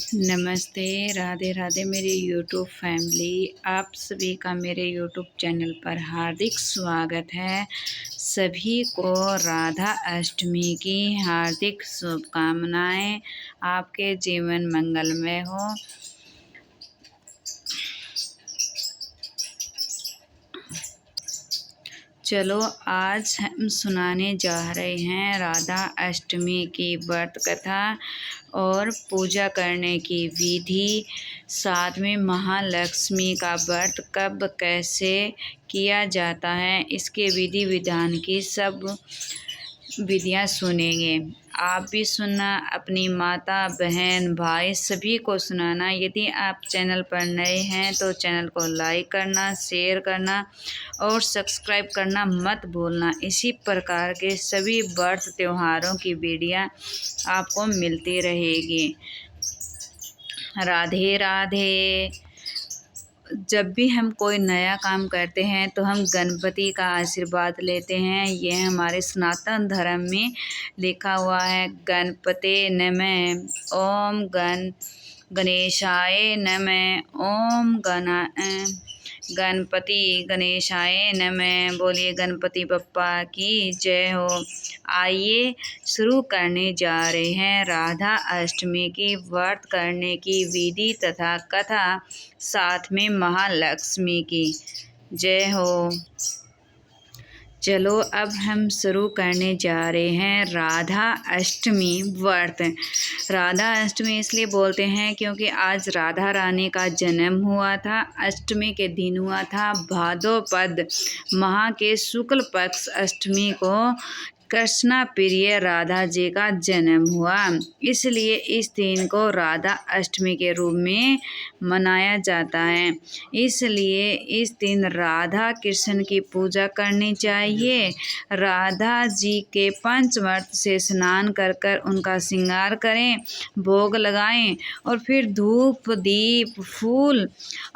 नमस्ते, राधे राधे मेरी YouTube family. आप सभी का मेरे यूट्यूब चैनल पर हार्दिक स्वागत है। सभी को राधा अष्टमी की हार्दिक शुभकामनाएं। आपके जीवन मंगलमय हो। चलो आज हम सुनाने जा रहे हैं राधा अष्टमी की व्रत कथा और पूजा करने की विधि। साथ में महालक्ष्मी का व्रत कब कैसे किया जाता है, इसके विधि विधान की सब विधियाँ सुनेंगे। आप भी सुनना, अपनी माता बहन भाई सभी को सुनाना। यदि आप चैनल पर नए हैं तो चैनल को लाइक करना, शेयर करना और सब्सक्राइब करना मत भूलना। इसी प्रकार के सभी व्रत त्योहारों की वीडियो आपको मिलती रहेगी। राधे राधे। जब भी हम कोई नया काम करते हैं तो हम गणपति का आशीर्वाद लेते हैं। यह हमारे सनातन धर्म में लिखा हुआ है। गणपते नमः। ओम गणेशाय नमः। ओम गणपति गणेशाय नमः। बोलिए गणपति बप्पा की जय हो। आइए शुरू करने जा रहे हैं राधा अष्टमी की व्रत करने की विधि तथा कथा, साथ में महालक्ष्मी की जय हो। चलो अब हम शुरू करने जा रहे हैं राधा अष्टमी व्रत। राधा अष्टमी इसलिए बोलते हैं क्योंकि आज राधा रानी का जन्म हुआ था। अष्टमी के दिन हुआ था। भाद्रपद माह के शुक्ल पक्ष अष्टमी को कृष्णा प्रिय राधा जी का जन्म हुआ, इसलिए इस दिन को राधा अष्टमी के रूप में मनाया जाता है। इसलिए इस दिन राधा कृष्ण की पूजा करनी चाहिए। राधा जी के पंचमर्त से स्नान कर कर उनका श्रृंगार करें, भोग लगाएं और फिर धूप दीप फूल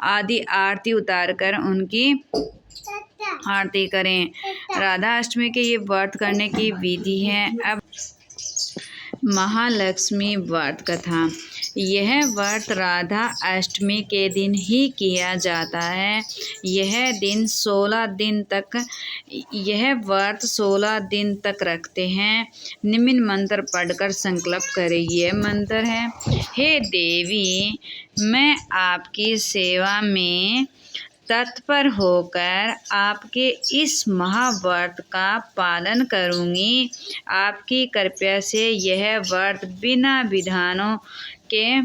आदि आरती उतार कर उनकी आरती करें। राधा अष्टमी के ये व्रत करने की विधि है। अब महालक्ष्मी व्रत कथा। यह व्रत राधा अष्टमी के दिन ही किया जाता है। यह व्रत 16 दिन तक रखते हैं। निम्न मंत्र पढ़कर संकल्प करें। यह मंत्र है, हे देवी, मैं आपकी सेवा में तत्पर होकर आपके इस महाव्रत का पालन करूंगी। आपकी कृपा से यह व्रत बिना विघ्नों के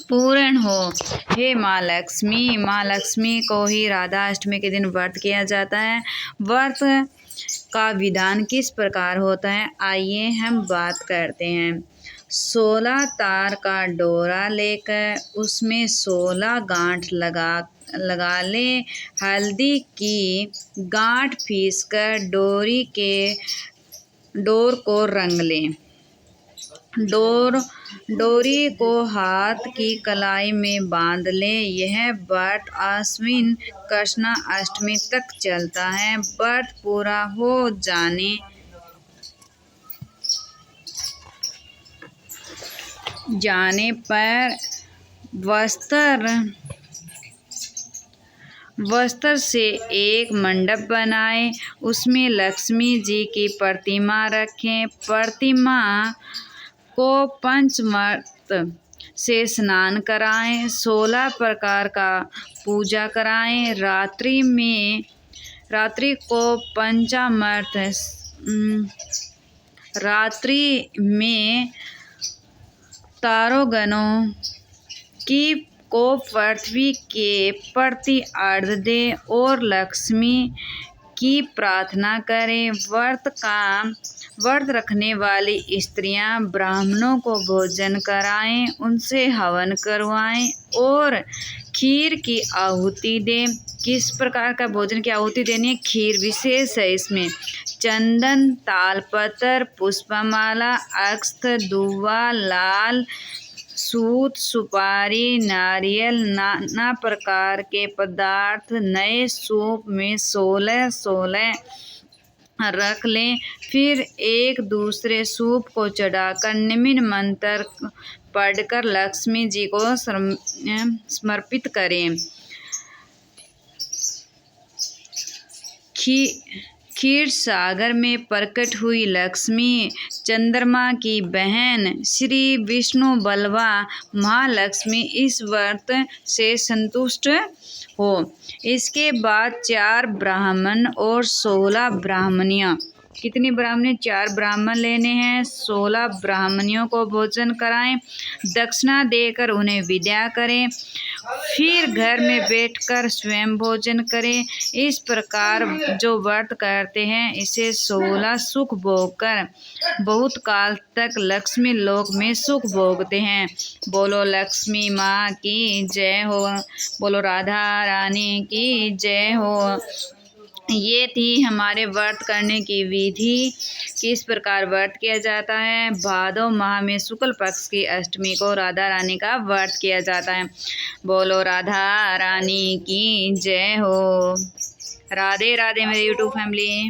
पूर्ण हो। हे माँ लक्ष्मी। माँ लक्ष्मी को ही राधा अष्टमी के दिन व्रत किया जाता है। व्रत का विधान किस प्रकार होता है, आइए हम बात करते हैं। 16 तार का डोरा लेकर उसमें 16 गांठ लगा लें। हल्दी की गांठ पीसकर डोर को रंग लें। डोरी को हाथ की कलाई में बांध लें। यह व्रत आश्विन कृष्णा अष्टमी तक चलता है। व्रत पूरा हो जाने पर वस्त्र से एक मंडप बनाएं, उसमें लक्ष्मी जी की प्रतिमा रखें। प्रतिमा को पंचमर्त से स्नान कराएं। 16 प्रकार का पूजा कराएं। रात्रि को पंचामृत रात्रि में तारोगणों को पृथ्वी के प्रति अर्घ्य दें और लक्ष्मी की प्रार्थना करें। व्रत रखने वाली स्त्रियां ब्राह्मणों को भोजन कराएं, उनसे हवन करवाएं और खीर की आहुति दें। किस प्रकार का भोजन की आहुति देनी है? खीर विशेष है इसमें। चंदन, तालपत्र, पुष्पमाला, अक्षत, दूबा, लाल सूत, सुपारी, नारियल, नाना प्रकार के पदार्थ, नए सूप में 16 रख लें। फिर एक दूसरे सूप को चढ़ाकर निम्न मंत्र पढ़कर लक्ष्मी जी को समर्पित करें। क्षीर सागर में प्रकट हुई लक्ष्मी चंद्रमा की बहन श्री विष्णु बल्वा महालक्ष्मी इस व्रत से संतुष्ट हो। इसके बाद 4 ब्राह्मण और 16 ब्राह्मणियाँ, कितनी ब्राह्मणी? 4 ब्राह्मण लेने हैं, 16 ब्राह्मणियों को भोजन कराएं, दक्षिणा देकर उन्हें विदा करें। फिर घर में बैठकर स्वयं भोजन करें। इस प्रकार जो व्रत करते हैं इसे 16 सुख भोगकर बहुत काल तक लक्ष्मी लोक में सुख भोगते हैं। बोलो लक्ष्मी माँ की जय हो, बोलो राधा रानी की जय हो। ये थी हमारे व्रत करने की विधि, किस प्रकार व्रत किया जाता है। भादो माह में शुक्ल पक्ष की अष्टमी को राधा रानी का व्रत किया जाता है। बोलो राधा रानी की जय हो। राधे राधे मेरे यूट्यूब फैमिली।